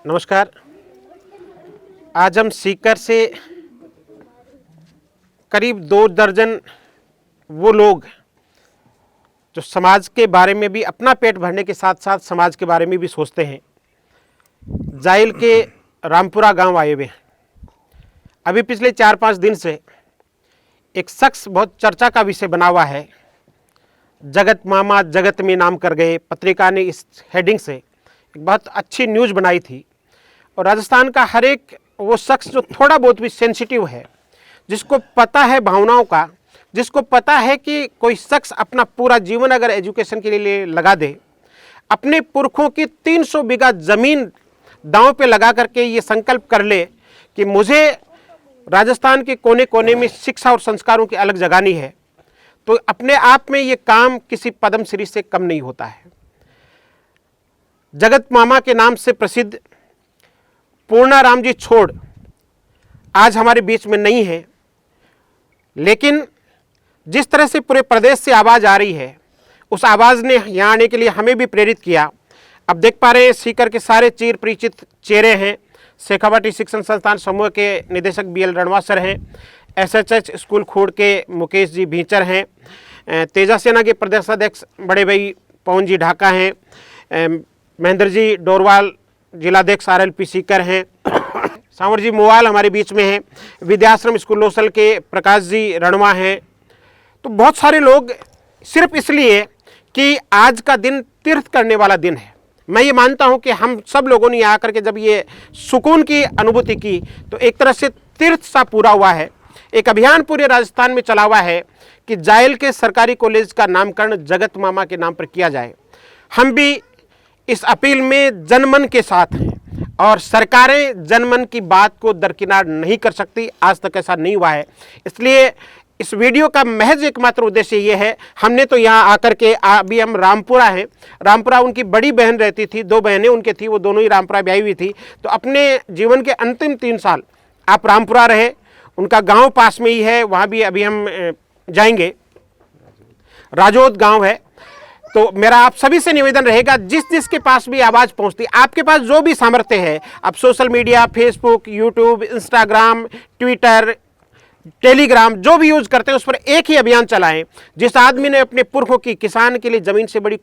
नमस्कार। आज हम सीकर से करीब 2 दर्जन वो लोग जो समाज के बारे में भी, अपना पेट भरने के साथ साथ समाज के बारे में भी सोचते हैं, जाइल के रामपुरा गांव आए हुए हैं। अभी पिछले 4-5 दिन से एक शख्स बहुत चर्चा का विषय बना हुआ है। जगत मामा जगत में नाम कर गए, पत्रिका ने इस हेडिंग से एक बहुत अच्छी न्यूज़ बनाई थी। और राजस्थान का हर एक वो शख्स जो थोड़ा बहुत भी सेंसिटिव है, जिसको पता है भावनाओं का, जिसको पता है कि कोई शख्स अपना पूरा जीवन अगर एजुकेशन के लिए लगा दे, अपने पुरखों की 300 बीघा ज़मीन दांव पे लगा करके ये संकल्प कर ले कि मुझे राजस्थान के कोने कोने में शिक्षा और संस्कारों की अलग जगानी है, तो अपने आप में ये काम किसी पद्मश्री से कम नहीं होता है। जगत मामा के नाम से प्रसिद्ध पूर्णाराम जी छोड़ आज हमारे बीच में नहीं है, लेकिन जिस तरह से पूरे प्रदेश से आवाज़ आ रही है, उस आवाज़ ने यहाँ आने के लिए हमें भी प्रेरित किया। अब देख पा रहे हैं सीकर के सारे चीर परिचित चेहरे हैं। शेखावाटी शिक्षण संस्थान समूह के निदेशक BL रणवा सर हैं, SHH स्कूल खोड़ के मुकेश जी भींचर हैं, तेजा सेना के प्रदेशाध्यक्ष बड़े भाई पवन जी ढाका हैं, महेंद्र जी डोरवाल जिलाध्यक्ष RLP सीकर हैं, सांवर जी मोवाल हमारे बीच में हैं, विद्याश्रम स्कूल लोसल के प्रकाश जी रणवा हैं। तो बहुत सारे लोग सिर्फ इसलिए कि आज का दिन तीर्थ करने वाला दिन है। मैं ये मानता हूं कि हम सब लोगों ने आकर के जब ये सुकून की अनुभूति की तो एक तरह से तीर्थ सा पूरा हुआ है। एक अभियान पूरे राजस्थान में चला हुआ है कि जाइल के सरकारी कॉलेज का नामकरण जगत मामा के नाम पर किया जाए। हम भी इस अपील में जनमन के साथ हैं और सरकारें जनमन की बात को दरकिनार नहीं कर सकती। आज तक ऐसा नहीं हुआ है। इसलिए इस वीडियो का महज एकमात्र उद्देश्य ये है, हमने तो यहाँ आकर के अभी हम रामपुरा हैं। रामपुरा उनकी बड़ी बहन रहती थी, 2 बहनें उनके थी, वो दोनों ही रामपुरा ब्याही हुई थी। तो अपने जीवन के अंतिम 3 साल आप रामपुरा रहे। उनका गांव पास में ही है, वहाँ भी अभी हम जाएंगे। राजोद गांव है। तो मेरा आप सभी से निवेदन रहेगा, जिस जिसके पास भी आवाज़ पहुंचती, आपके पास जो भी सामर्थ्य है, आप social media, Facebook, YouTube, Instagram, Twitter, Telegram जो भी यूज करते हैं, उस पर एक ही अभियान चलाएं। जिस आदमी ने अपने पुरखों की, किसान के लिए ज़मीन से बड़ी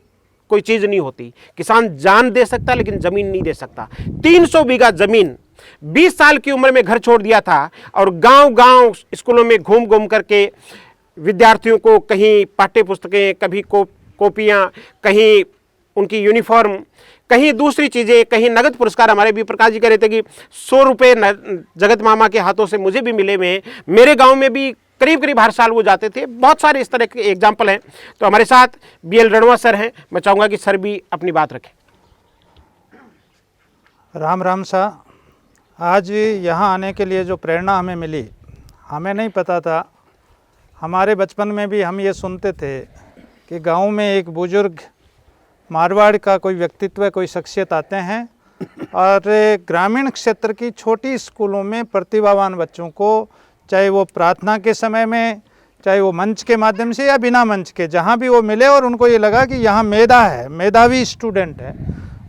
कोई चीज़ नहीं होती। किसान जान दे सकता लेकिन ज़मीन नहीं दे सकता। 300 बीघा ज़मीन 20 साल की उम्र में घर छोड़ दिया था और गांव-गांव स्कूलों में घूम घूम करके विद्यार्थियों को कहीं पाठ्य पुस्तकें, कभी कॉपियाँ, कहीं उनकी यूनिफॉर्म, कहीं दूसरी चीज़ें, कहीं नगद पुरस्कार। हमारे भी प्रकाश जी कह रहे थे कि 100 रुपये जगत मामा के हाथों से मुझे भी मिले हुए हैं। मेरे गांव में भी करीब हर साल वो जाते थे। बहुत सारे इस तरह के एग्जाम्पल हैं। तो हमारे साथ BL रणवा सर हैं। मैं चाहूँगा कि सर भी अपनी बात रखें। राम राम साहब। आज यहाँ आने के लिए जो प्रेरणा हमें मिली, हमें नहीं पता था। हमारे बचपन में भी हम ये सुनते थे कि गांव में एक बुजुर्ग मारवाड़ का कोई व्यक्तित्व, कोई शख्सियत आते हैं और ग्रामीण क्षेत्र की छोटी स्कूलों में प्रतिभावान बच्चों को, चाहे वो प्रार्थना के समय में, चाहे वो मंच के माध्यम से या बिना मंच के, जहाँ भी वो मिले और उनको ये लगा कि यहाँ मेधा है, मेधावी स्टूडेंट है,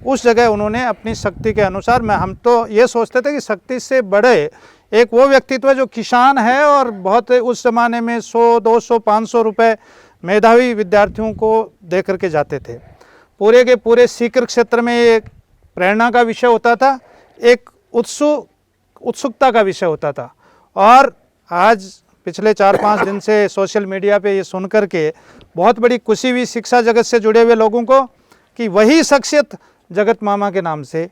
उस जगह उन्होंने अपनी शक्ति के अनुसार, हम तो ये सोचते थे कि शक्ति से बड़े एक वो व्यक्तित्व जो किसान है और बहुत उस ज़माने में 100, 200, 500 रुपये मेधावी विद्यार्थियों को दे करके जाते थे। पूरे के पूरे सीकर क्षेत्र में एक प्रेरणा का विषय होता था, एक उत्सुकता का विषय होता था। और आज पिछले 4-5 दिन से सोशल मीडिया पे ये सुन कर के बहुत बड़ी खुशी हुई शिक्षा जगत से जुड़े हुए लोगों को कि वही शख्सियत जगत मामा के नाम से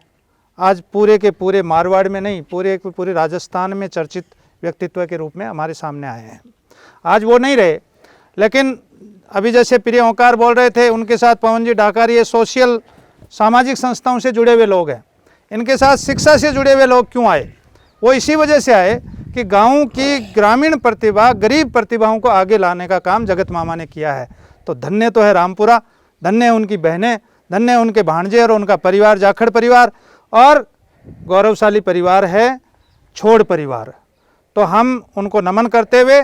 आज पूरे के पूरे मारवाड़ में नहीं, पूरे के पूरे राजस्थान में चर्चित व्यक्तित्व के रूप में हमारे सामने आए हैं। आज वो नहीं रहे, लेकिन अभी जैसे प्रिय ओंकार बोल रहे थे, उनके साथ पवन जी ढाका, ये सोशल सामाजिक संस्थाओं से जुड़े हुए लोग हैं। इनके साथ शिक्षा से जुड़े हुए लोग क्यों आए? वो इसी वजह से आए कि गाँव की ग्रामीण प्रतिभा, गरीब प्रतिभाओं को आगे लाने का काम जगत मामा ने किया है। तो धन्य तो है रामपुरा, धन्य है उनकी बहनें, धन्य है उनके भांजे और उनका परिवार, जाखड़ परिवार, और गौरवशाली परिवार है छोड़ परिवार। तो हम उनको नमन करते हुए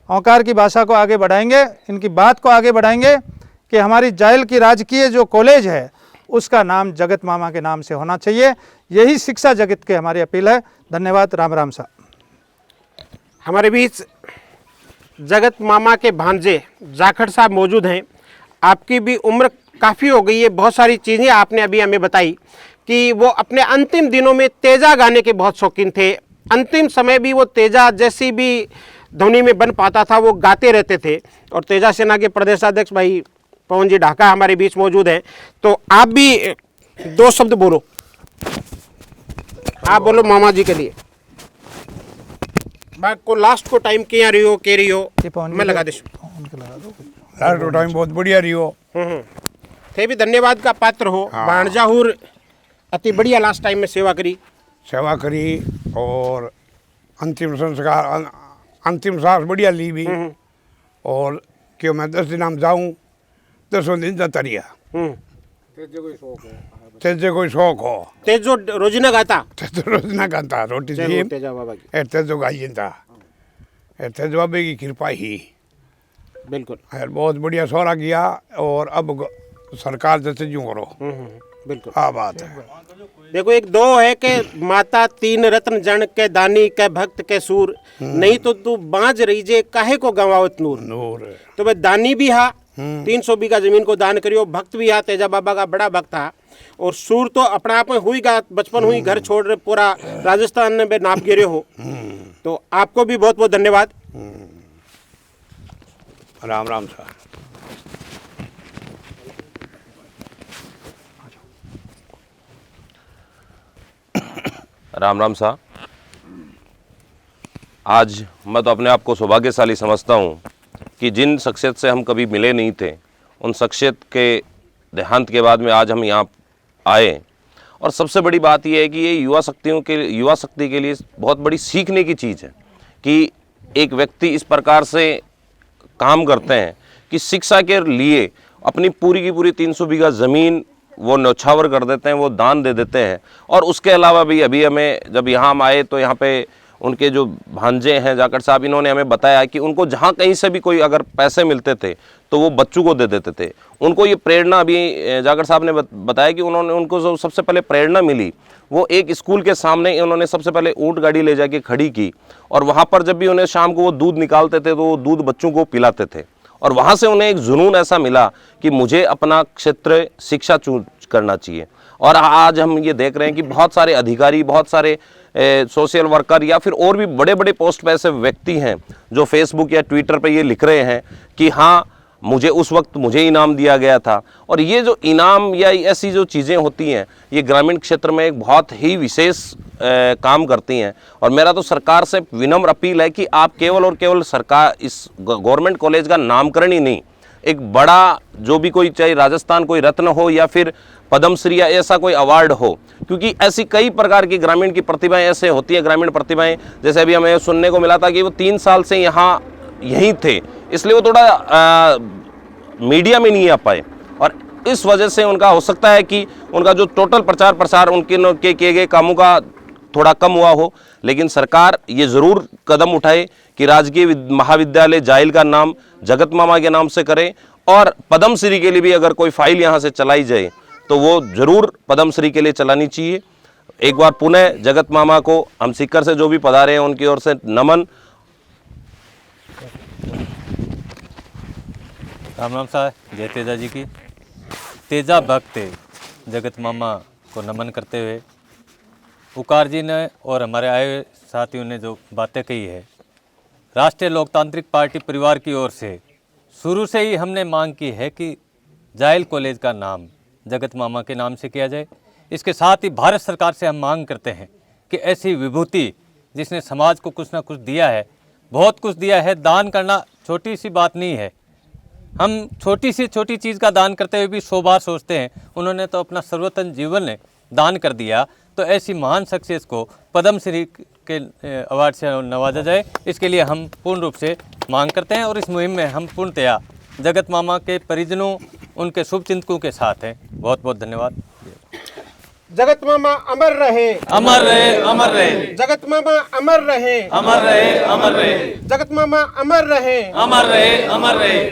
ओंकार की भाषा को आगे बढ़ाएंगे, इनकी बात को आगे बढ़ाएंगे कि हमारी जाइल की राजकीय जो कॉलेज है उसका नाम जगत मामा के नाम से होना चाहिए। यही शिक्षा जगत की हमारी अपील है। धन्यवाद। राम राम साहब। हमारे बीच जगत मामा के भांजे जाखड़ साहब मौजूद हैं। आपकी भी उम्र काफ़ी हो गई है, बहुत सारी चीज़ें आपने अभी हमें बताई कि वो अपने अंतिम दिनों में तेजा गाने के बहुत शौकीन थे। अंतिम समय भी वो तेजा जैसी भी ध्वनि में बन पाता था वो गाते रहते थे। और तेजा सेना के प्रदेशाध्यक्ष भाई पवन जी ढाका हमारे बीच मौजूद हैं, तो आप भी 2 शब्द बोलो। आप बोलो मामा जी के लिए। बात को लास्ट को टाइम क्या रही हो के रही हो मैं लगा दे लास्ट को टाइम बहुत बढ़िया रही हो। थे भी धन्यवाद का पात्र हो। बाणजाहुर अति बढ़िया लास्ट टाइम में सेवा करी और अंतिम संस्कार अंतिम सांस बढ़िया ली भी। और क्यों मैं 10 दिन हम जाऊँ 10 दिन जाता रिया। तेजे कोई शौक हो तेजो रोजिना गाता रोजना गाता रोटी तेजा बाबा की तेजो गाई था तेजो बाबे की कृपा ही बिल्कुल बहुत बढ़िया सोरा किया। और अब सरकार जैसे यूँ करो बिल्कुल हाँ बात है। देखो एक दो है कि माता 3 रत्न जन के दानी के भक्त के सूर, नहीं तो तू बांझ रही जे काहे को गंवावत नूर। नूर तो भाई दानी भी हा 300 बीघा जमीन को दान करियो, भक्त भी हा तेजा बाबा का बड़ा भक्त था। और सूर तो अपने आप में हुई गा, बचपन हुई घर छोड़ रहे पूरा राजस्थान में नाप गिरे हो। तो आपको भी बहुत बहुत धन्यवाद। राम राम सर। राम राम साहब। आज मैं तो अपने आप को सौभाग्यशाली समझता हूँ कि जिन शख्सियत से हम कभी मिले नहीं थे उन शख्सियत के देहांत के बाद में आज हम यहाँ आए। और सबसे बड़ी बात यह है कि ये युवा शक्ति के लिए बहुत बड़ी सीखने की चीज़ है कि एक व्यक्ति इस प्रकार से काम करते हैं कि शिक्षा के लिए अपनी पूरी की पूरी 300 बीघा ज़मीन वो न्यौछावर कर देते हैं, वो दान दे देते हैं। और उसके अलावा भी अभी हमें जब यहाँ हम आए तो यहाँ पे उनके जो भांजे हैं जाखड़ साहब, इन्होंने हमें बताया कि उनको जहाँ कहीं से भी कोई अगर पैसे मिलते थे तो वो बच्चों को दे देते थे। उनको ये प्रेरणा अभी जाखड़ साहब ने बताया कि उनको जो सबसे पहले प्रेरणा मिली वो एक स्कूल के सामने उन्होंने सबसे पहले ऊँट गाड़ी ले जाके खड़ी की। और वहाँ पर जब भी उन्हें शाम को वो दूध निकालते थे तो वो दूध बच्चों को पिलाते थे। और वहाँ से उन्हें एक जुनून ऐसा मिला कि मुझे अपना क्षेत्र शिक्षा चूज करना चाहिए। और आज हम ये देख रहे हैं कि बहुत सारे अधिकारी, बहुत सारे सोशल वर्कर या फिर और भी बड़े बड़े पोस्ट पे ऐसे व्यक्ति हैं जो फेसबुक या ट्विटर पे ये लिख रहे हैं कि हाँ मुझे उस वक्त मुझे इनाम दिया गया था। और ये जो इनाम या ऐसी जो चीज़ें होती हैं ये ग्रामीण क्षेत्र में एक बहुत ही विशेष काम करती हैं। और मेरा तो सरकार से विनम्र अपील है कि आप केवल और केवल सरकार इस गवर्नमेंट कॉलेज का नामकरण ही नहीं, एक बड़ा जो भी कोई चाहे राजस्थान कोई रत्न हो या फिर पद्मश्री या ऐसा कोई अवार्ड हो, क्योंकि ऐसी कई प्रकार की ग्रामीण की प्रतिभाएं ऐसे होती हैं। ग्रामीण प्रतिभाएं जैसे अभी हमें सुनने को मिला था कि वो 3 साल से यहाँ यहीं थे, इसलिए वो थोड़ा मीडिया में नहीं आ पाए। और इस वजह से उनका हो सकता है कि उनका जो टोटल प्रचार प्रसार उनके किए गए कामों का थोड़ा कम हुआ हो। लेकिन सरकार ये ज़रूर कदम उठाए कि राजकीय महाविद्यालय जाइल का नाम जगत मामा के नाम से करे। और पद्मश्री के लिए भी अगर कोई फाइल यहाँ से चलाई जाए तो वो ज़रूर पद्मश्री के लिए चलानी चाहिए। एक बार पुनः जगत मामा को हम सीकर से जो भी पधारे हैं उनकी ओर से नमन। राम राम साहब। जय तेजा जी की। तेजा भक्त जगत मामा को नमन करते हुए पुकार जी ने और हमारे आए हुए साथियों ने जो बातें कही है, राष्ट्रीय लोकतांत्रिक पार्टी परिवार की ओर से शुरू से ही हमने मांग की है कि जाइल कॉलेज का नाम जगत मामा के नाम से किया जाए। इसके साथ ही भारत सरकार से हम मांग करते हैं कि ऐसी विभूति जिसने समाज को कुछ ना कुछ दिया है, बहुत कुछ दिया है, दान करना छोटी सी बात नहीं है। हम छोटी से छोटी चीज़ का दान करते हुए भी 100 बार सोचते हैं, उन्होंने तो अपना सर्वोत्तम जीवन दान कर दिया। तो ऐसी महान शख्सियत को पद्मश्री के अवार्ड से नवाजा जाए, इसके लिए हम पूर्ण रूप से मांग करते हैं। और इस मुहिम में हम पूर्णतया जगत मामा के परिजनों, उनके शुभचिंतकों के साथ हैं। बहुत बहुत धन्यवाद। जगत मामा अमर रहे, अमर रहे, अमर रहे। जगत मामा अमर रहे, अमर रहे, अमर रहे। जगत मामा अमर रहे, अमर रहे, अमर रहे।